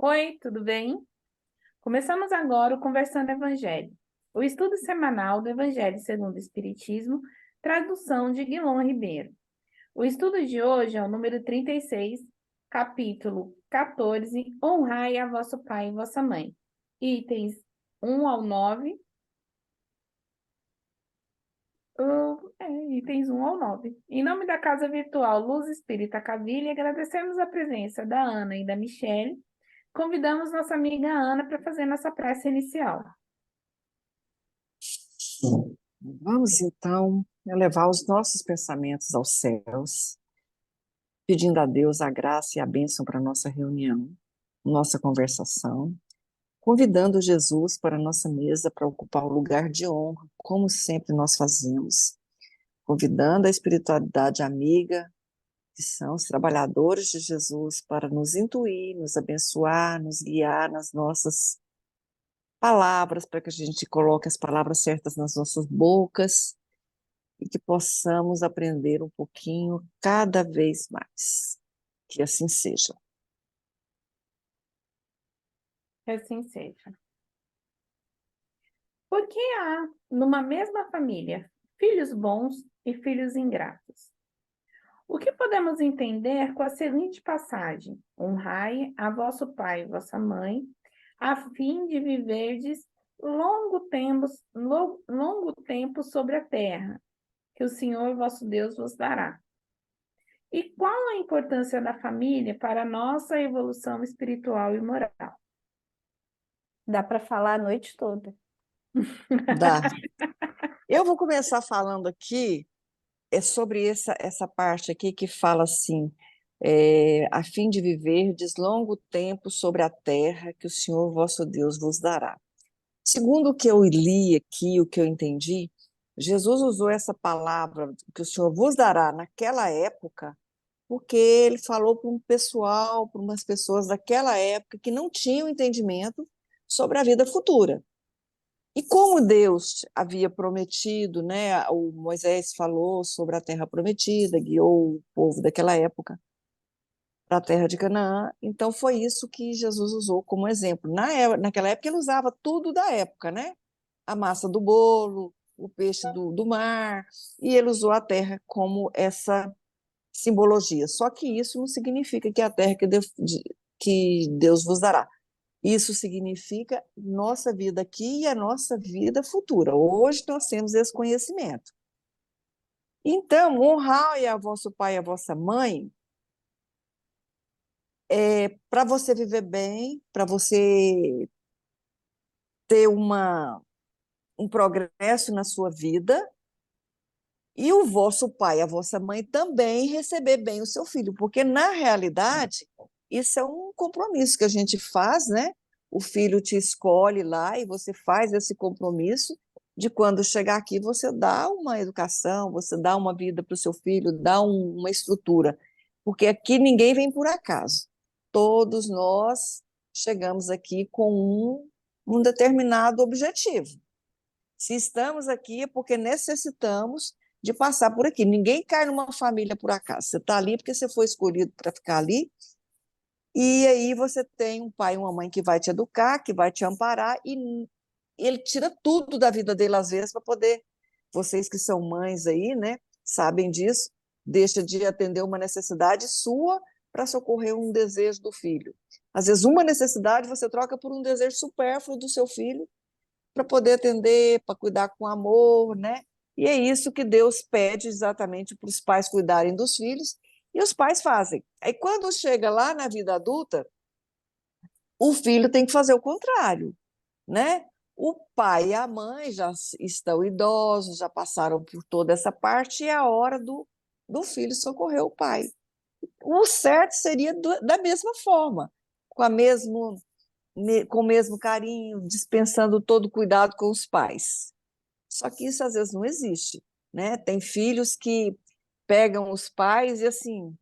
Oi, tudo bem? Começamos agora o Conversando Evangelho, o estudo semanal do Evangelho segundo o Espiritismo, tradução de Guilom Ribeiro. O estudo de hoje é o número 36, capítulo 14, Honrai a vosso pai e vossa mãe. Itens 1 ao 9, itens 1 ao 9. Em nome da Casa Virtual Luz Espírita Cavilha, agradecemos a presença da Ana e da Michele. Convidamos nossa amiga Ana para fazer nossa prece inicial. Vamos então elevar os nossos pensamentos aos céus, pedindo a Deus a graça e a bênção para a nossa reunião, nossa conversação, convidando Jesus para a nossa mesa para ocupar o lugar de honra, como sempre nós fazemos, convidando a espiritualidade amiga, que são os trabalhadores de Jesus, para nos intuir, nos abençoar, nos guiar nas nossas palavras, para que a gente coloque as palavras certas nas nossas bocas, e que possamos aprender um pouquinho cada vez mais. Que assim seja. Que assim seja. Por que há, numa mesma família, filhos bons e filhos ingratos? O que podemos entender com a seguinte passagem? Honrai a vosso pai e vossa mãe, a fim de viverdes longo tempo sobre a terra, que o Senhor vosso Deus vos dará. E qual a importância da família para a nossa evolução espiritual e moral? Dá para falar a noite toda. Dá. Eu vou começar falando aqui sobre essa parte aqui que fala assim, a fim de viverdes longo tempo sobre a terra que o Senhor vosso Deus vos dará. Segundo o que eu li aqui, o que eu entendi, Jesus usou essa palavra que o Senhor vos dará naquela época, porque ele falou para um pessoal, para umas pessoas daquela época que não tinham entendimento sobre a vida futura. E como Deus havia prometido, né, o Moisés falou sobre a terra prometida, guiou o povo daquela época para a terra de Canaã, então foi isso que Jesus usou como exemplo. Naquela época ele usava tudo da época, né? A massa do bolo, o peixe do mar, e ele usou a terra como essa simbologia. Só que isso não significa que é a terra que Deus vos dará. Isso significa nossa vida aqui e a nossa vida futura. Hoje nós temos esse conhecimento. Então, honrai a vosso pai e a vossa mãe para você viver bem, para você ter um progresso na sua vida, e o vosso pai e a vossa mãe também receber bem o seu filho, porque, na realidade, isso é um compromisso que a gente faz, né? O filho te escolhe lá e você faz esse compromisso de quando chegar aqui você dá uma educação, você dá uma vida para o seu filho, dá uma estrutura, porque aqui ninguém vem por acaso. Todos nós chegamos aqui com um determinado objetivo. Se estamos aqui é porque necessitamos de passar por aqui. Ninguém cai numa família por acaso. Você está ali porque você foi escolhido para ficar ali, e aí você tem um pai e uma mãe que vai te educar, que vai te amparar, e ele tira tudo da vida dele, às vezes, para poder. Vocês que são mães aí, né, sabem disso, deixa de atender uma necessidade sua para socorrer um desejo do filho. Às vezes, uma necessidade você troca por um desejo supérfluo do seu filho, para poder atender, para cuidar com amor, né? E é isso que Deus pede exatamente para os pais cuidarem dos filhos, e os pais fazem. Aí, quando chega lá na vida adulta, o filho tem que fazer o contrário, né? O pai e a mãe já estão idosos, já passaram por toda essa parte, e é a hora do filho socorrer o pai. O certo seria da mesma forma, com com o mesmo carinho, dispensando todo cuidado com os pais. Só que isso às vezes não existe, né? Tem filhos que pegam os pais e assim,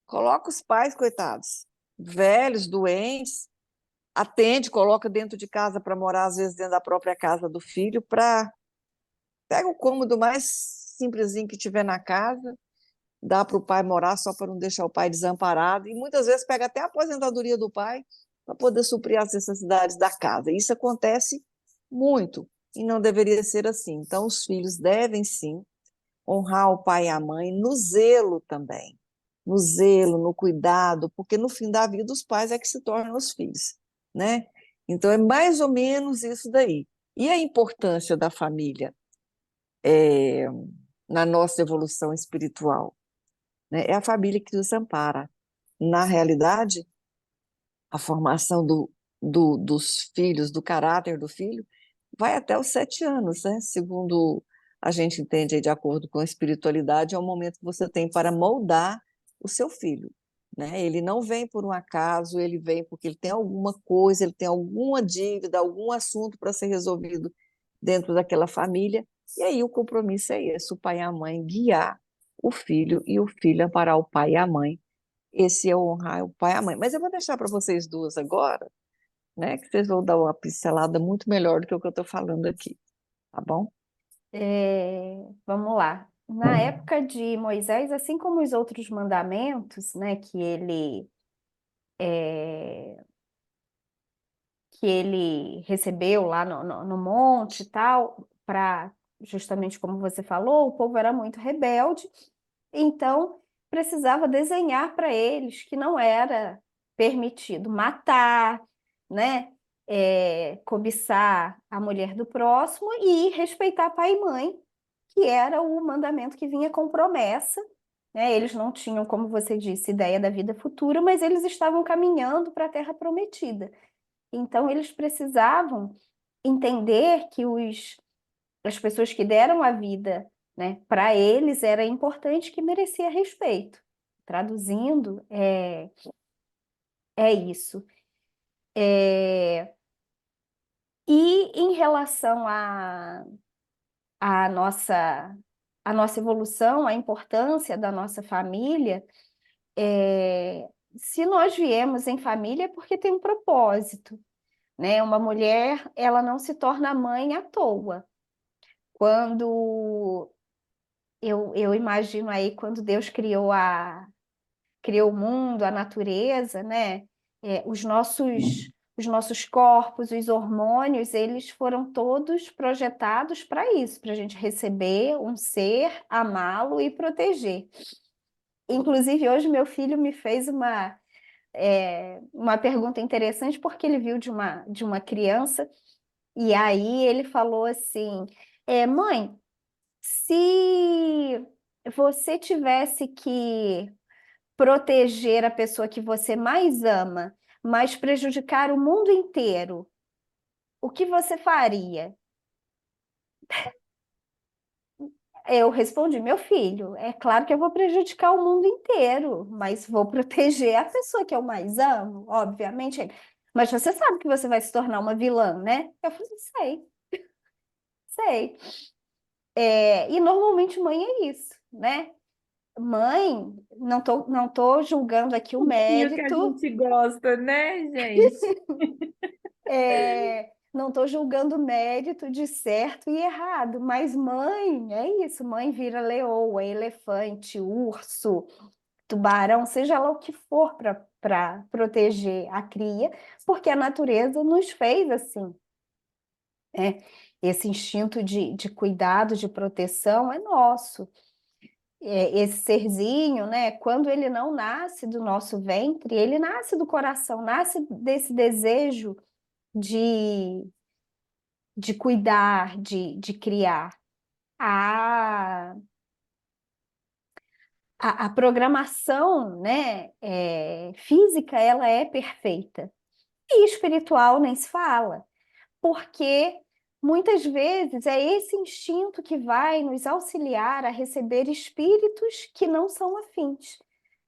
coloca os pais, coitados, velhos, doentes, atende, coloca dentro de casa para morar, às vezes dentro da própria casa do filho, pega o cômodo mais simplesinho que tiver na casa, dá para o pai morar só para não deixar o pai desamparado, e muitas vezes pega até a aposentadoria do pai para poder suprir as necessidades da casa. Isso acontece muito e não deveria ser assim. Então, os filhos devem sim honrar o pai e a mãe no zelo também, no zelo, no cuidado, porque no fim da vida os pais é que se tornam os filhos, né? Então, é mais ou menos isso daí. E a importância da família na nossa evolução espiritual, né? É a família que nos ampara. Na realidade, a formação dos filhos, do caráter do filho, vai até os 7 anos, né? Segundo a gente entende aí, de acordo com a espiritualidade, é o momento que você tem para moldar o seu filho, né? Ele não vem por um acaso, ele vem porque ele tem alguma coisa, ele tem alguma dívida, algum assunto para ser resolvido dentro daquela família, e aí o compromisso é esse, o pai e a mãe guiar o filho e o filho amparar o pai e a mãe. Esse é honrar o pai e a mãe. Mas eu vou deixar para vocês duas agora, né? Que vocês vão dar uma pincelada muito melhor do que o que eu estou falando aqui, tá bom? Vamos lá. Na época de Moisés, assim como os outros mandamentos, né, é, que ele recebeu lá no monte e tal, para justamente como você falou, o povo era muito rebelde, então precisava desenhar para eles que não era permitido matar, né? Cobiçar a mulher do próximo e respeitar pai e mãe, que era o mandamento que vinha com promessa, né? Eles não tinham, como você disse, ideia da vida futura, mas eles estavam caminhando para a terra prometida. Então, eles precisavam entender que as pessoas que deram a vida, né, para eles era importante, que merecia respeito. Traduzindo, é isso. É, e em relação à nossa, à nossa evolução, à importância da nossa família, se nós viemos em família é porque tem um propósito, né? Uma mulher, ela não se torna mãe à toa. Quando eu imagino aí quando Deus criou o mundo, a natureza, né? Os nossos corpos, os hormônios, eles foram todos projetados para isso, para a gente receber um ser, amá-lo e proteger. Inclusive, hoje meu filho me fez uma pergunta interessante, porque ele viu de uma criança, e aí ele falou assim: mãe, se você tivesse que proteger a pessoa que você mais ama, mas prejudicar o mundo inteiro, o que você faria? Eu respondi, meu filho, é claro que eu vou prejudicar o mundo inteiro, mas vou proteger a pessoa que eu mais amo, obviamente. Mas você sabe que você vai se tornar uma vilã, né? Eu falei, sei, sei. E normalmente mãe é isso, né? Mãe, não tô julgando aqui o E o que a mérito, gente gosta, né, gente? não estou julgando o mérito de certo e errado, mas mãe, é isso, mãe vira leoa, elefante, urso, tubarão, seja lá o que for para proteger a cria, porque a natureza nos fez assim, né? Esse instinto de cuidado, de proteção é nosso. Esse serzinho, né? Quando ele não nasce do nosso ventre, ele nasce do coração, nasce desse desejo de, de cuidar, de criar. A, a programação, né, física, ela é perfeita. E espiritual nem se fala, porque muitas vezes é esse instinto que vai nos auxiliar a receber espíritos que não são afins.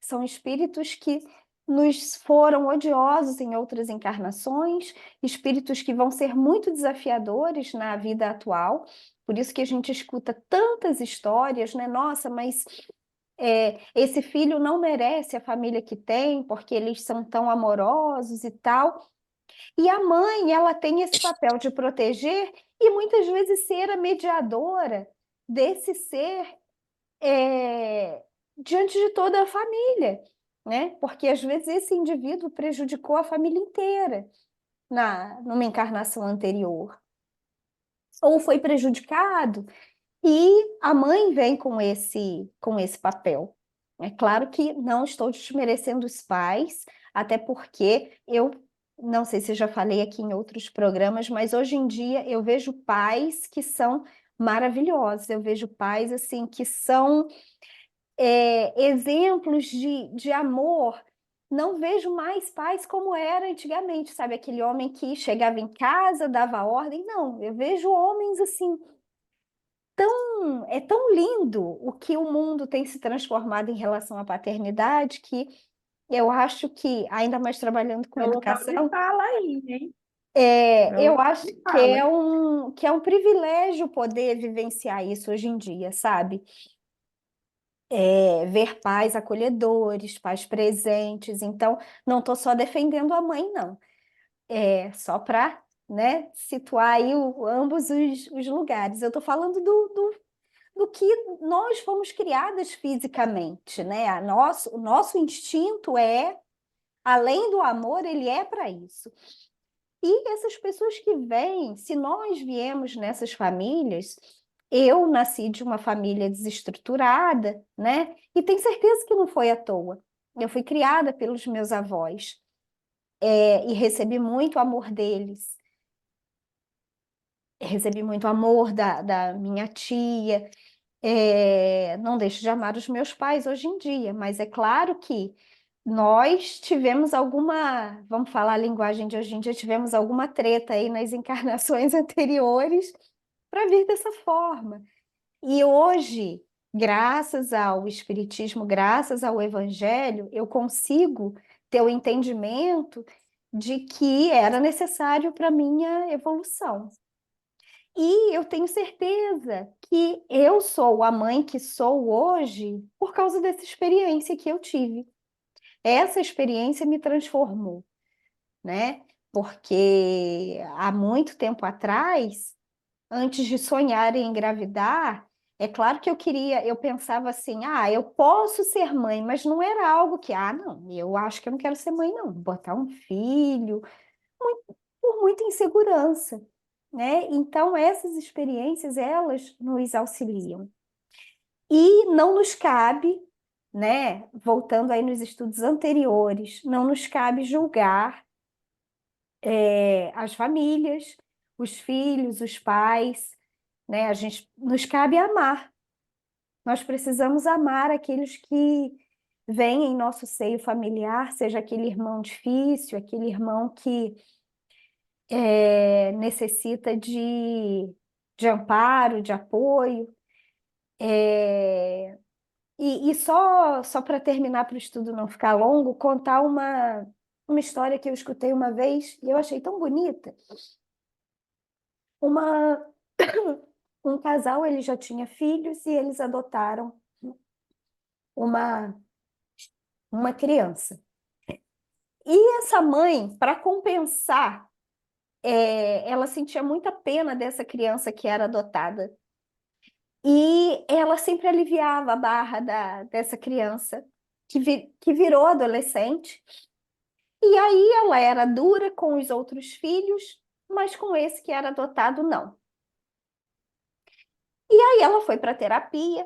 São espíritos que nos foram odiosos em outras encarnações, espíritos que vão ser muito desafiadores na vida atual. Por isso que a gente escuta tantas histórias, né? Nossa, mas esse filho não merece a família que tem, porque eles são tão amorosos e tal. E a mãe, ela tem esse papel de proteger e muitas vezes ser a mediadora desse ser diante de toda a família. né? Porque às vezes esse indivíduo prejudicou a família inteira numa encarnação anterior, ou foi prejudicado, e a mãe vem com esse papel. É claro que não estou desmerecendo os pais, até porque eu não sei se eu já falei aqui em outros programas, mas hoje em dia eu vejo pais que são maravilhosos, eu vejo pais assim que são exemplos de amor. Não vejo mais pais como era antigamente, sabe? Aquele homem que chegava em casa, dava ordem. Não, eu vejo homens assim. É tão lindo o que o mundo tem se transformado em relação à paternidade que eu acho que, ainda mais trabalhando com É o local de educação, fala aí, hein? É o eu local acho de fala. que é um privilégio poder vivenciar isso hoje em dia, sabe? Ver pais acolhedores, pais presentes. Então, não estou só defendendo a mãe, não. Só para, né, situar aí ambos os lugares. Eu estou falando do que nós fomos criadas fisicamente, né? O nosso instinto além do amor, ele é para isso. E essas pessoas que vêm, se nós viemos nessas famílias, eu nasci de uma família desestruturada, né? E tenho certeza que não foi à toa. Eu fui criada pelos meus avós, e recebi muito amor deles. Recebi muito amor da minha tia. Não deixo de amar os meus pais hoje em dia, mas é claro que nós tivemos alguma, vamos falar a linguagem de hoje em dia, tivemos alguma treta aí nas encarnações anteriores para vir dessa forma. E hoje, graças ao Espiritismo, graças ao Evangelho, eu consigo ter o entendimento de que era necessário para minha evolução. E eu tenho certeza que eu sou a mãe que sou hoje por causa dessa experiência que eu tive. Essa experiência me transformou, né? Porque há muito tempo atrás, antes de sonhar em engravidar, é claro que eu pensava assim, eu posso ser mãe, mas não era algo que, não, eu acho que eu não quero ser mãe, não. Botar um filho, por muita insegurança, né? Então, essas experiências, elas nos auxiliam. E não nos cabe, né? Voltando aí nos estudos anteriores, não nos cabe julgar as famílias, os filhos, os pais, né? Nos cabe amar. Nós precisamos amar aqueles que vêm em nosso seio familiar, seja aquele irmão difícil, aquele irmão que necessita de amparo, de apoio. E só para terminar, para o estudo não ficar longo, contar uma história que eu escutei uma vez e eu achei tão bonita. Uma, um casal, ele já tinha filhos e eles adotaram uma, uma criança. E essa mãe, para compensar, ela sentia muita pena dessa criança que era adotada. E ela sempre aliviava a barra dessa criança que virou adolescente. E aí ela era dura com os outros filhos, mas com esse que era adotado, não. E aí ela foi para terapia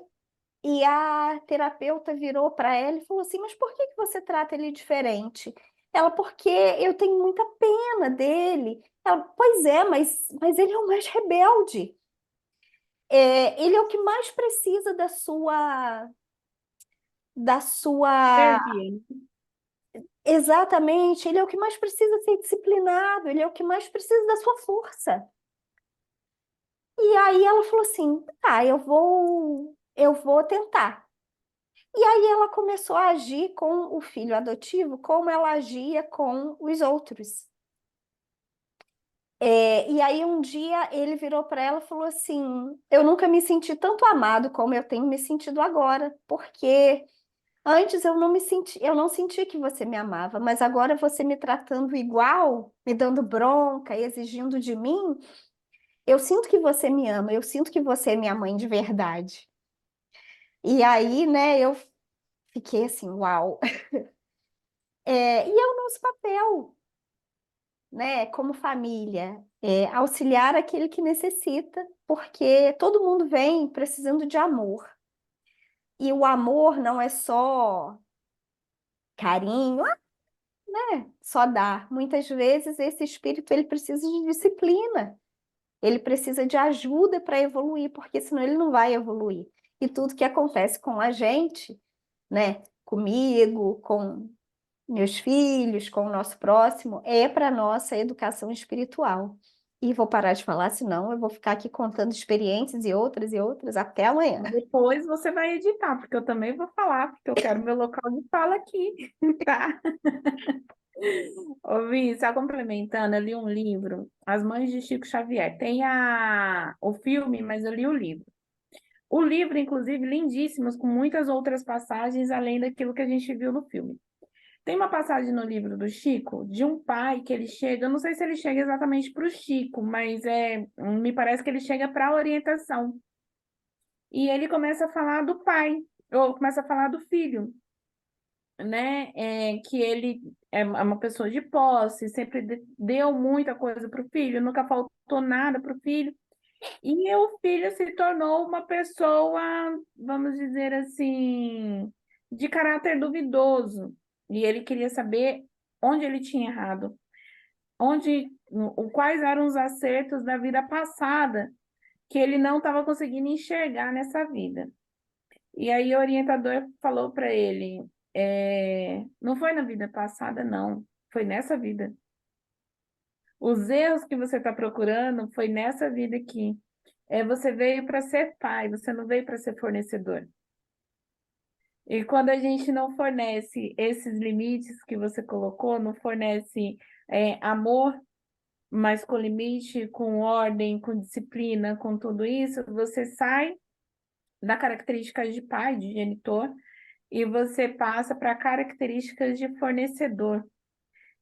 e a terapeuta virou para ela e falou assim: Mas por que você trata ele diferente? Ela, porque eu tenho muita pena dele. Ela, pois é, mas ele é o mais rebelde. Ele é o que mais precisa da sua. Servia. Exatamente, ele é o que mais precisa ser disciplinado, ele é o que mais precisa da sua força. E aí ela falou assim: eu vou tentar. E aí ela começou a agir com o filho adotivo como ela agia com os outros. E aí um dia ele virou para ela e falou assim: Eu nunca me senti tanto amado como eu tenho me sentido agora, porque antes eu não senti que você me amava, mas agora você me tratando igual, me dando bronca, exigindo de mim, eu sinto que você me ama, eu sinto que você é minha mãe de verdade. E aí, né, eu fiquei assim, uau. E é o nosso papel, né, como família, auxiliar aquele que necessita, porque todo mundo vem precisando de amor. E o amor não é só carinho, né? Só dar. Muitas vezes esse espírito ele precisa de disciplina, ele precisa de ajuda para evoluir, porque senão ele não vai evoluir. E tudo que acontece com a gente, né? Comigo, com meus filhos, com o nosso próximo, é para nossa educação espiritual. E vou parar de falar, senão eu vou ficar aqui contando experiências e outras até amanhã. Depois você vai editar, porque eu também vou falar, porque eu quero meu local de fala aqui, tá? Ô, Vi, só complementando, eu li um livro, As Mães de Chico Xavier. Tem o filme, mas eu li o livro. O livro, inclusive, lindíssimos, com muitas outras passagens, além daquilo que a gente viu no filme. Tem uma passagem no livro do Chico, de um pai que ele chega, eu não sei se ele chega exatamente para o Chico, mas me parece que ele chega para a orientação. E ele começa a falar do pai, ou começa a falar do filho, né? Que ele é uma pessoa de posse, sempre deu muita coisa para o filho, nunca faltou nada para o filho. E o filho se tornou uma pessoa, vamos dizer assim, de caráter duvidoso. E ele queria saber onde ele tinha errado, quais eram os acertos da vida passada que ele não estava conseguindo enxergar nessa vida. E aí o orientador falou para ele, não foi na vida passada, não, foi nessa vida. Os erros que você está procurando foi nessa vida aqui. Você veio para ser pai, você não veio para ser fornecedor. E quando a gente não fornece esses limites que você colocou, não fornece amor, mas com limite, com ordem, com disciplina, com tudo isso, você sai da característica de pai, de genitor, e você passa para características de fornecedor.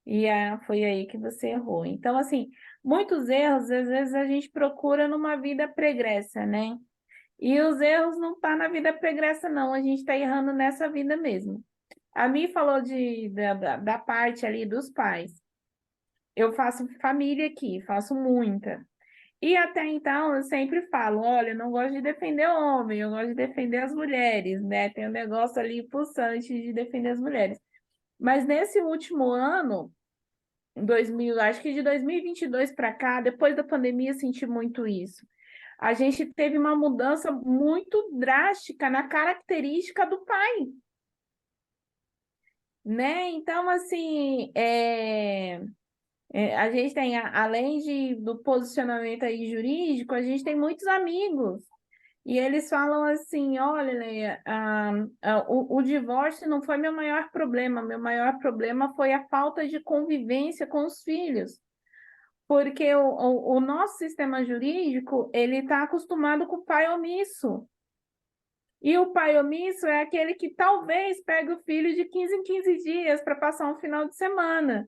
E foi aí que você errou. Então, assim, muitos erros, às vezes, a gente procura numa vida pregressa, né? E os erros não estão na vida pregressa, não. A gente está errando nessa vida mesmo. A Mi falou da parte ali dos pais. Eu faço família aqui, faço muita. E até então eu sempre falo, olha, eu não gosto de defender o homem, eu gosto de defender as mulheres, né? Tem um negócio ali pulsante de defender as mulheres. Mas nesse último ano, acho que de 2022 para cá, depois da pandemia, eu senti muito isso. A gente teve uma mudança muito drástica na característica do pai, né? Então, assim, a gente tem, além do posicionamento aí jurídico, a gente tem muitos amigos. E eles falam assim, olha, Leia, o divórcio não foi meu maior problema foi a falta de convivência com os filhos. Porque o nosso sistema jurídico, ele está acostumado com o pai omisso. E o pai omisso é aquele que talvez pegue o filho de 15 em 15 dias para passar um final de semana.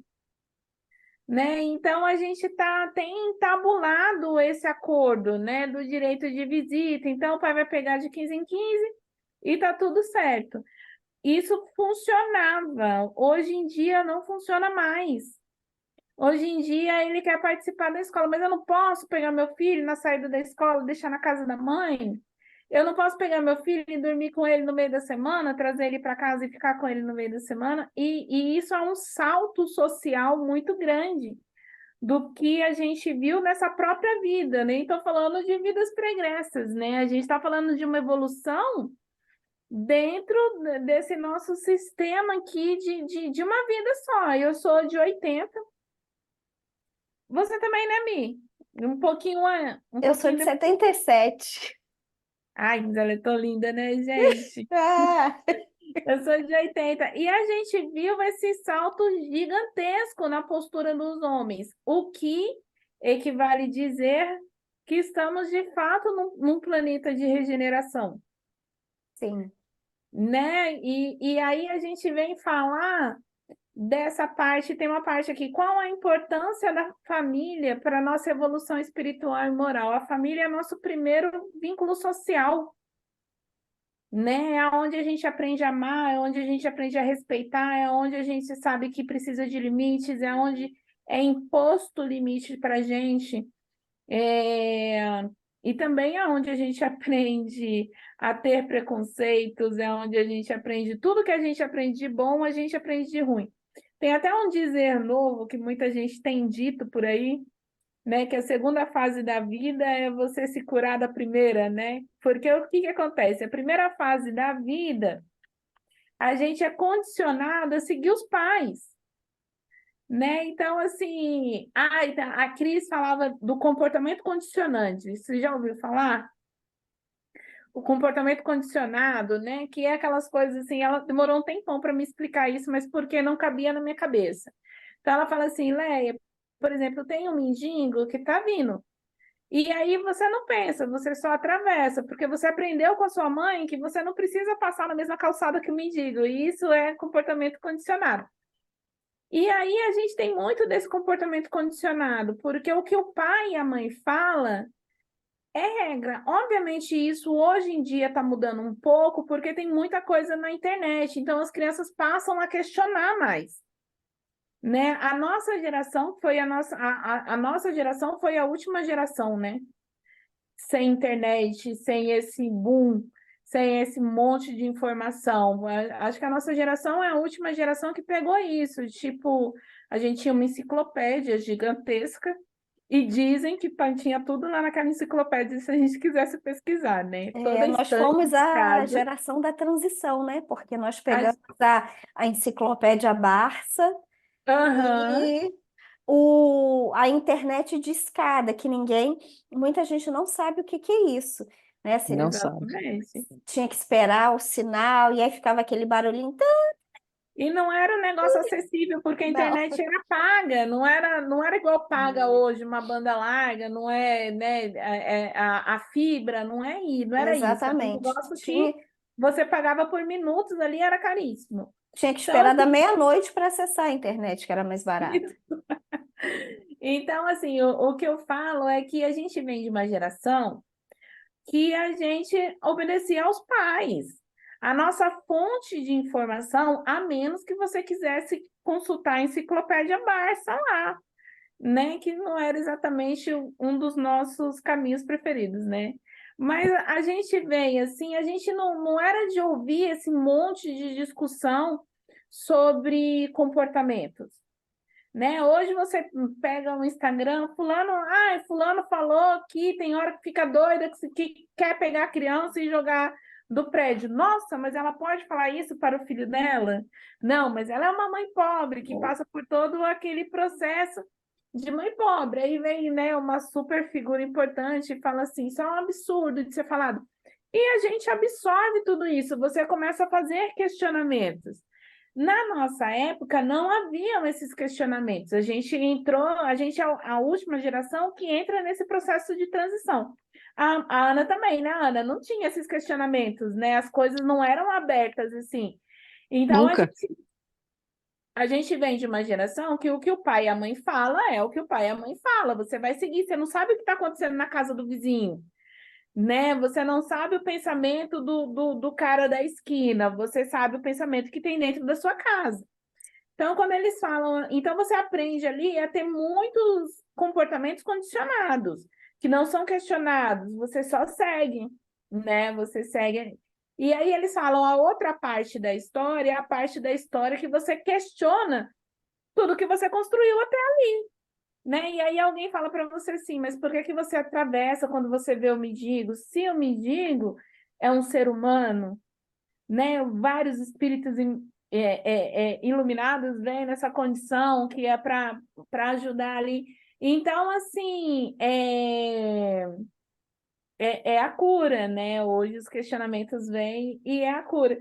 Né? Então, a gente tem tabulado esse acordo, né, do direito de visita. Então, o pai vai pegar de 15 em 15 e está tudo certo. Isso funcionava. Hoje em dia, não funciona mais. Hoje em dia, ele quer participar da escola, mas eu não posso pegar meu filho na saída da escola, deixar na casa da mãe. Eu não posso pegar meu filho e dormir com ele no meio da semana, trazer ele para casa e ficar com ele no meio da semana. E isso é um salto social muito grande do que a gente viu nessa própria vida, né? Estou falando de vidas pregressas, né? A gente está falando de uma evolução dentro desse nosso sistema aqui de uma vida só. Eu sou de 80. Você também, né, Mi? Um pouquinho, Eu sou de depois. 77. Ai, mas ela é tão linda, né, gente? Ah, Eu sou de 80. E a gente viu esse salto gigantesco na postura dos homens, o que equivale dizer que estamos, de fato, num planeta de regeneração, sim. né? E aí a gente vem falar dessa parte, tem uma parte aqui, qual a importância da família para a nossa evolução espiritual e moral? A família é nosso primeiro vínculo social. né? É onde a gente aprende a amar, é onde a gente aprende a respeitar, é onde a gente sabe que precisa de limites, é onde é imposto limite para a gente. É, e também é onde a gente aprende a ter preconceitos, é onde a gente aprende tudo que a gente aprende de bom, a gente aprende de ruim. Tem até um dizer novo que muita gente tem dito por aí, né, que a segunda fase da vida é você se curar da primeira, né? Porque o que que acontece? A primeira fase da vida, a gente é condicionado a seguir os pais, né? Então, assim, a Cris falava do comportamento condicionante. Você já ouviu falar? O comportamento condicionado, né? Que é aquelas coisas assim, ela demorou um tempão para me explicar isso, mas porque não cabia na minha cabeça. Então, ela fala assim, Leia, por exemplo, tem um mendigo que está vindo. E aí você não pensa, você só atravessa, porque você aprendeu com a sua mãe que você não precisa passar na mesma calçada que o mendigo, e isso é comportamento condicionado. E aí a gente tem muito desse comportamento condicionado, porque o que o pai e a mãe fala é regra. Obviamente, isso hoje em dia está mudando um pouco, porque tem muita coisa na internet, então as crianças passam a questionar mais. Né? A nossa geração foi a nossa geração foi a última geração, né? Sem internet, sem esse boom, sem esse monte de informação. Acho que a nossa geração é a última geração que pegou isso. Tipo, a gente tinha uma enciclopédia gigantesca e dizem que tinha tudo lá naquela enciclopédia se a gente quisesse pesquisar, né? Toda Nós estante fomos de a casa. geração da transição, né? Porque nós a- pegamos a enciclopédia Barça Aham, e a internet de escada, que muita gente não sabe o que que é isso, né? Não sabe. exatamente. Tinha que esperar o sinal e aí ficava aquele barulhinho. E não era um negócio acessível, porque a Não, internet era paga, não era igual paga hoje, uma banda larga, não é, né, a fibra, não era isso. Era um exatamente. negócio que você pagava por minutos ali, era caríssimo. Tinha que Então, esperar da assim, meia-noite para acessar a internet, que era mais barato. então, assim, o que eu falo é que a gente vem de uma geração que a gente obedecia aos pais. A nossa fonte de informação, a menos que você quisesse consultar a enciclopédia Barça lá, né? Que não era exatamente um dos nossos caminhos preferidos, né? Mas a gente veio assim, a gente não era de ouvir esse monte de discussão sobre comportamentos, né? Hoje você pega o Instagram, fulano falou que tem hora que fica doida, que quer pegar a criança e jogar do prédio. Nossa, mas ela pode falar isso para o filho dela? Não, mas ela é uma mãe pobre que passa por todo aquele processo de mãe pobre. Aí vem, né, uma super figura importante e fala assim, isso é um absurdo de ser falado. E a gente absorve tudo isso, você começa a fazer questionamentos. Na nossa época, não haviam esses questionamentos. A gente é a última geração que entra nesse processo de transição. A Ana também, né, Ana? Não tinha esses questionamentos, né? As coisas não eram abertas assim. Então, Nunca. a gente vem de uma geração que o pai e a mãe fala é o que o pai e a mãe fala. Você vai seguir, você não sabe o que está acontecendo na casa do vizinho, né? Você não sabe o pensamento do cara da esquina, você sabe o pensamento que tem dentro da sua casa. Então, quando eles falam, então você aprende ali a ter muitos comportamentos condicionados, que não são questionados, você só segue, né? Você segue. E aí eles falam a outra parte da história, é a parte da história que você questiona tudo que você construiu até ali, né? E aí alguém fala para você assim, mas por que que você atravessa quando você vê o mendigo? Se o mendigo é um ser humano, né? Vários espíritos iluminados vêm nessa condição que é para ajudar ali. Então, assim, é a cura, né? Hoje os questionamentos vêm e é a cura.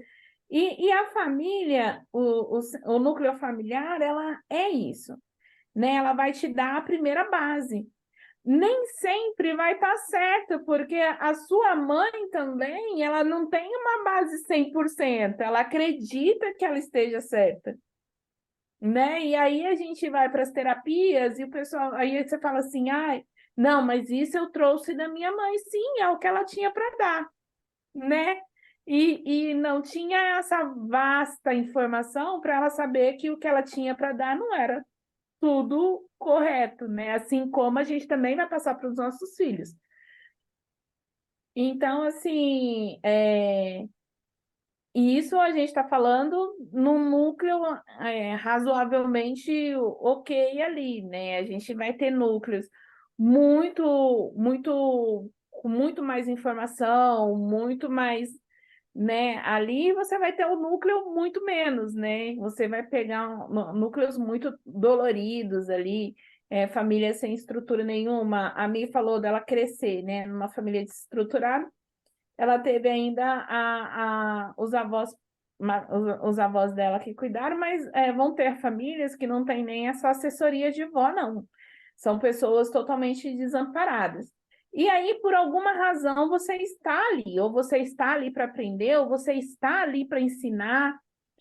E a família, o núcleo familiar, ela é isso, né? Ela vai te dar a primeira base. Nem sempre vai estar certa, porque a sua mãe também, ela não tem uma base 100%, ela acredita que ela esteja certa, né? E aí a gente vai para as terapias e o pessoal, aí você fala assim, ai, não, mas isso eu trouxe da minha mãe, sim, é o que ela tinha para dar, né? e não tinha essa vasta informação para ela saber que o que ela tinha para dar não era tudo correto, né? Assim como a gente também vai passar para os nossos filhos. Então, assim, e isso a gente está falando num núcleo razoavelmente ok ali, né? A gente vai ter núcleos com muito mais informação, muito mais, né? Ali você vai ter o núcleo muito menos, né? Você vai pegar núcleos muito doloridos ali, família sem estrutura nenhuma. A Mi falou dela crescer, né? Numa família desestruturada, ela teve ainda os avós dela que cuidaram, mas vão ter famílias que não têm nem essa assessoria de vó, não. São pessoas totalmente desamparadas. E aí, por alguma razão, você está ali, ou você está ali para aprender, ou você está ali para ensinar,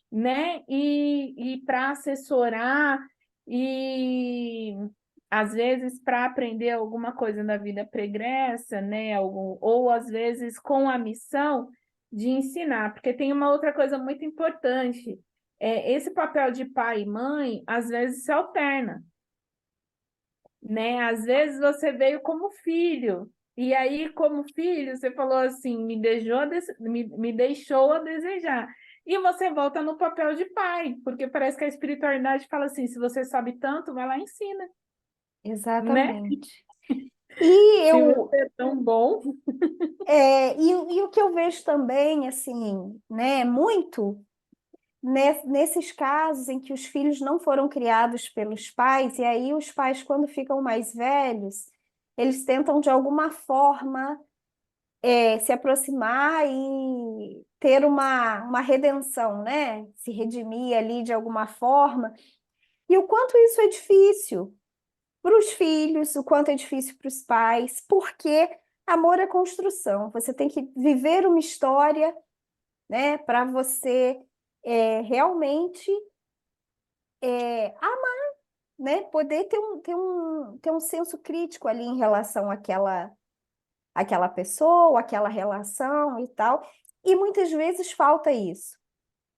né? E para assessorar, e às vezes para aprender alguma coisa na vida pregressa, né? Ou às vezes com a missão de ensinar, porque tem uma outra coisa muito importante. Esse papel de pai e mãe, às vezes, se alterna, né? Às vezes você veio como filho, e aí, como filho, você falou assim, me deixou a desejar. E você volta no papel de pai, porque parece que a espiritualidade fala assim: se você sabe tanto, vai lá e ensina, né? Exatamente. E Se eu, você é tão bom. e o que eu vejo também, assim, né, muito nesses casos em que os filhos não foram criados pelos pais, e aí os pais, quando ficam mais velhos, eles tentam de alguma forma se aproximar e ter uma redenção, né? Se redimir ali de alguma forma. E o quanto isso é difícil para os filhos, o quanto é difícil para os pais, porque amor é construção. Você tem que viver uma história, né, para você realmente né, poder ter um senso crítico ali em relação àquela pessoa, àquela relação e tal. E muitas vezes falta isso,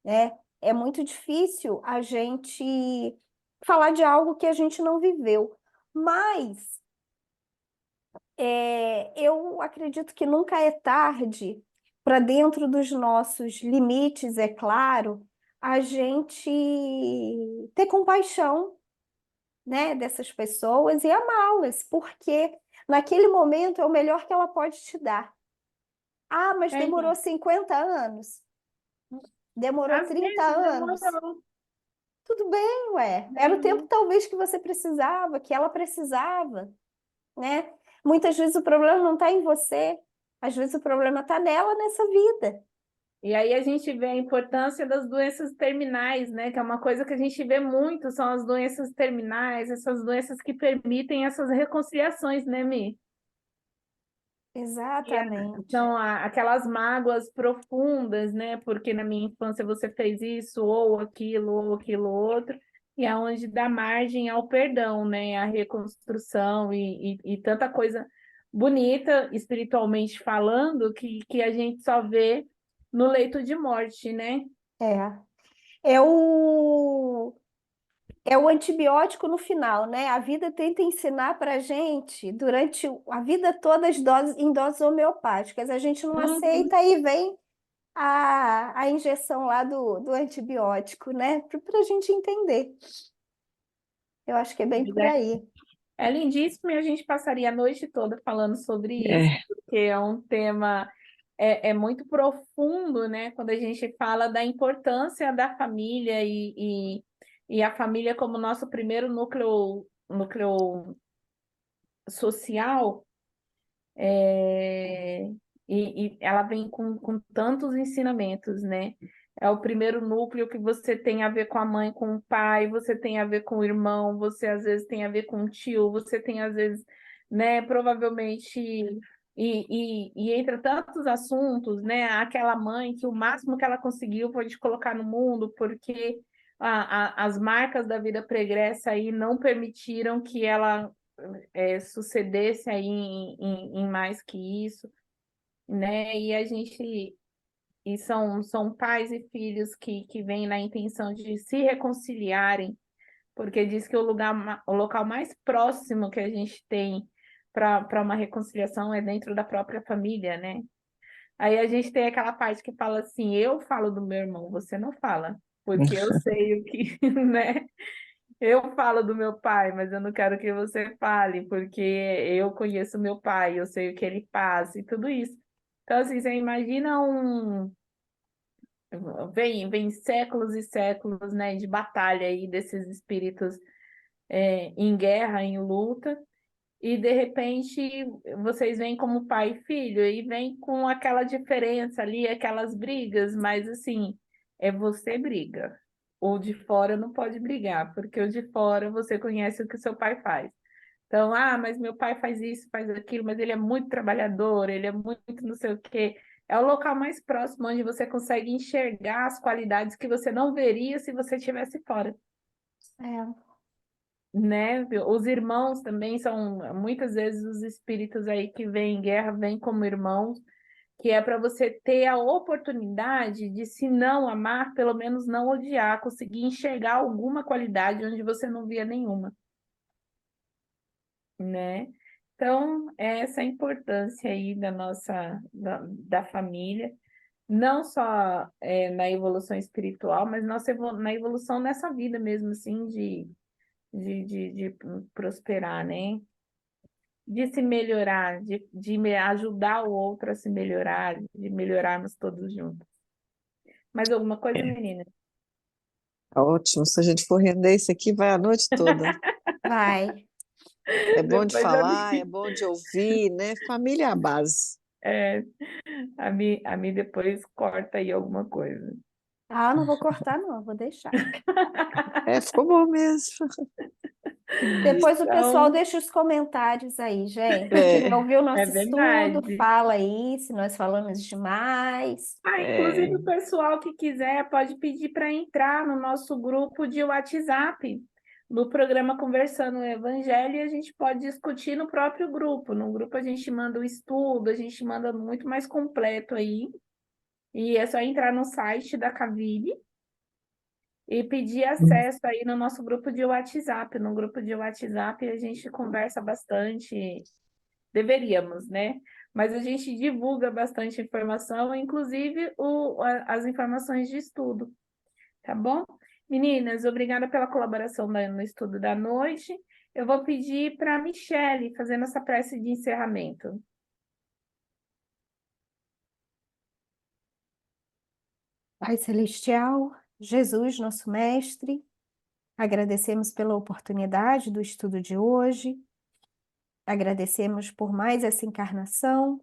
né? É muito difícil a gente falar de algo que a gente não viveu. Mas eu acredito que nunca é tarde para, dentro dos nossos limites, é claro, a gente ter compaixão, né, dessas pessoas e amá-las, porque naquele momento é o melhor que ela pode te dar. Ah, mas demorou Então, 50 anos? Demorou às 30 vezes anos? demorou, Tudo bem, ué. Era o tempo né? talvez que você precisava, que ela precisava, né? Muitas vezes o problema não está em você, às vezes o problema está nela nessa vida. E aí a gente vê a importância das doenças terminais, né? Que é uma coisa que a gente vê muito, são as doenças terminais, essas doenças que permitem essas reconciliações, né, Mi? Que Exatamente. são aquelas mágoas profundas, né? Porque na minha infância você fez isso, ou aquilo outro, e é onde dá margem ao perdão, né? À reconstrução e tanta coisa bonita, espiritualmente falando, que a gente só vê no leito de morte, né? É. É o, é o antibiótico no final, né? A vida tenta ensinar para a gente, durante a vida toda, em doses homeopáticas. A gente não Uhum. aceita e vem a injeção lá do antibiótico, né? Para a gente entender. Eu acho que é bem por aí. É lindíssimo e a gente passaria a noite toda falando sobre isso, É, porque é um tema muito profundo, né? Quando a gente fala da importância da família e a família como nosso primeiro núcleo social, é, e ela vem com tantos ensinamentos, né? É o primeiro núcleo que você tem a ver com a mãe, com o pai, você tem a ver com o irmão, você às vezes tem a ver com o tio, você tem às vezes, né, provavelmente, e entre tantos assuntos, né, aquela mãe que o máximo que ela conseguiu foi te colocar no mundo, porque as marcas da vida pregressa aí não permitiram que ela sucedesse aí em mais que isso, né? E a gente e são pais e filhos que vêm na intenção de se reconciliarem, porque diz que o local mais próximo que a gente tem para uma reconciliação é dentro da própria família, né? Aí a gente tem aquela parte que fala assim, eu falo do meu irmão, você não fala, porque eu sei o que, né? Eu falo do meu pai, mas eu não quero que você fale, porque eu conheço meu pai, eu sei o que ele passa e tudo isso. Então, assim, você imagina vem séculos e séculos, né, de batalha aí desses espíritos em guerra, em luta, e de repente vocês vêm como pai e filho, e vem com aquela diferença ali, aquelas brigas, mas assim, é você briga. O de fora não pode brigar, porque o de fora você conhece o que seu pai faz. Então, mas meu pai faz isso, faz aquilo, mas ele é muito trabalhador, ele é muito não sei o quê. É o local mais próximo onde você consegue enxergar as qualidades que você não veria se você estivesse fora, É. né? Os irmãos também são, muitas vezes, os espíritos aí que vêm em guerra, vêm como irmãos, que é para você ter a oportunidade de, se não amar, pelo menos não odiar, conseguir enxergar alguma qualidade onde você não via nenhuma, né? Então, essa é a importância aí da família, não só na evolução espiritual, mas na evolução nessa vida mesmo, assim, de prosperar, né? De se melhorar, de ajudar o outro a se melhorar, de melhorarmos todos juntos. Mais alguma coisa, menina? Ótimo, se a gente for render isso aqui, vai a noite toda. Vai. É bom de Depois falar, é bom de ouvir, né? Família é a base. é, a mim depois corta aí alguma coisa. Ah, não vou cortar, não, vou deixar. É, ficou bom mesmo. Depois o pessoal Então, deixa os comentários aí, gente. Quem É, ouviu o é nosso estudo, verdade. fala aí se nós falamos demais. Inclusive é. o pessoal que quiser pode pedir para entrar no nosso grupo de WhatsApp, no programa Conversando o Evangelho, e a gente pode discutir no próprio grupo. No grupo a gente manda o estudo, a gente manda muito mais completo aí. E é só entrar no site da Cavile e pedir acesso aí no nosso grupo de WhatsApp. No grupo de WhatsApp a gente conversa bastante, deveríamos, né? Mas a gente divulga bastante informação, inclusive as informações de estudo, tá bom? Meninas, obrigada pela colaboração no estudo da noite. Eu vou pedir para a Michele fazer nossa prece de encerramento. Pai Celestial, Jesus, nosso Mestre, agradecemos pela oportunidade do estudo de hoje, agradecemos por mais essa encarnação,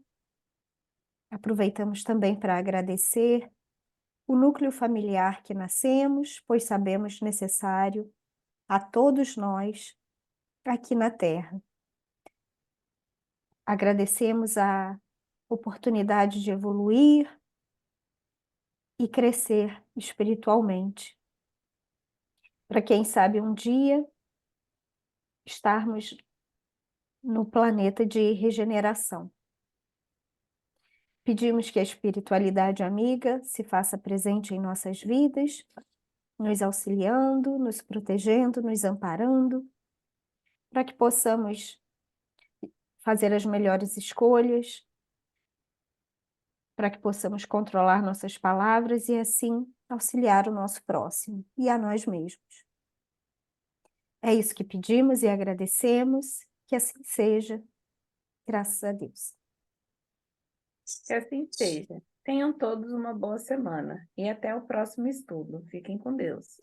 aproveitamos também para agradecer o núcleo familiar que nascemos, pois sabemos necessário a todos nós aqui na Terra. Agradecemos a oportunidade de evoluir e crescer espiritualmente, para quem sabe um dia estarmos no planeta de regeneração. Pedimos que a espiritualidade amiga se faça presente em nossas vidas, nos auxiliando, nos protegendo, nos amparando, para que possamos fazer as melhores escolhas, para que possamos controlar nossas palavras e assim auxiliar o nosso próximo e a nós mesmos. É isso que pedimos e agradecemos, que assim seja, graças a Deus. Que assim seja. Tenham todos uma boa semana e até o próximo estudo. Fiquem com Deus.